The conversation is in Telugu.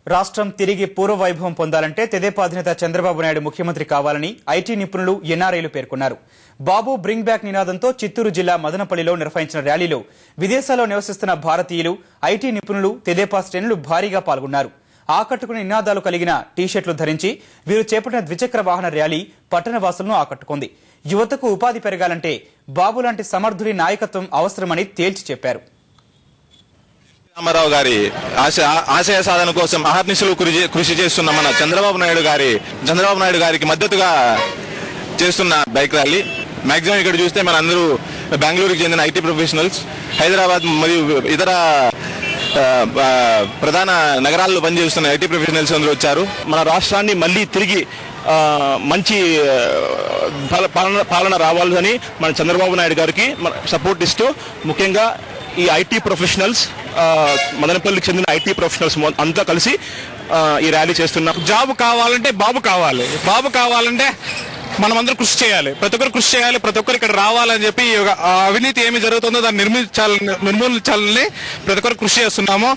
రాష్ట్రం తిరిగి పూర్వ వైభవం పొందాలంటే తెదేపా అధినేత చంద్రబాబు నాయుడు ముఖ్యమంత్రి కావాలని ఐటీ నిపుణులు ఎన్ఆర్ఐలు పేర్కొన్నారు. బాబు బ్రింగ్ బ్యాక్ నినాదంతో చిత్తూరు జిల్లా మదనపల్లిలో నిర్వహించిన ర్యాలీలో విదేశాల్లో నివసిస్తున్న భారతీయులు, ఐటీ నిపుణులు, తెదేపా శ్రేణులు భారీగా పాల్గొన్నారు. ఆకట్టుకునే నినాదాలు కలిగిన టీషర్ట్లు ధరించి వీరు చేపట్టిన ద్విచక్ర వాహన ర్యాలీ పట్టణవాసులను ఆకట్టుకుంది. యువతకు ఉపాధి పెరగాలంటే బాబు లాంటి సమర్థుడి నాయకత్వం అవసరమని తేల్చి చెప్పారు. రామారావు గారి ఆశయ సాధన కోసం అహర్నిశలు కృషి చేస్తున్న మన చంద్రబాబు నాయుడు గారికి మద్దతుగా చేస్తున్న బైక్ ర్యాలీ. మాక్సిమం ఇక్కడ చూస్తే మన అందరూ బెంగళూరుకి చెందిన ఐటీ ప్రొఫెషనల్స్, హైదరాబాద్ మరియు ఇతర ప్రధాన నగరాల్లో పనిచేస్తున్న ఐటీ ప్రొఫెషనల్స్ అందరూ వచ్చారు. మన రాష్ట్రాన్ని మళ్ళీ తిరిగి మంచి పాలన రావాలని మన చంద్రబాబు నాయుడు గారికి సపోర్ట్ ఇస్తూ, ముఖ్యంగా ఈ ఐటీ ప్రొఫెషనల్స్, మదనపల్లికి చెందిన ఐటీ ప్రొఫెషనల్స్ అంతా కలిసి ఈ ర్యాలీ చేస్తున్నాం. జాబ్ కావాలంటే బాబు కావాలంటే మనమందరం కృషి చేయాలి, ప్రతి ఒక్కరు కృషి చేయాలి, ప్రతి ఒక్కరు ఇక్కడ రావాలని చెప్పి అవినీతి ఏమి జరుగుతుందో దాన్ని నిర్మూలించాలని ప్రతి ఒక్కరు కృషి చేస్తున్నాము.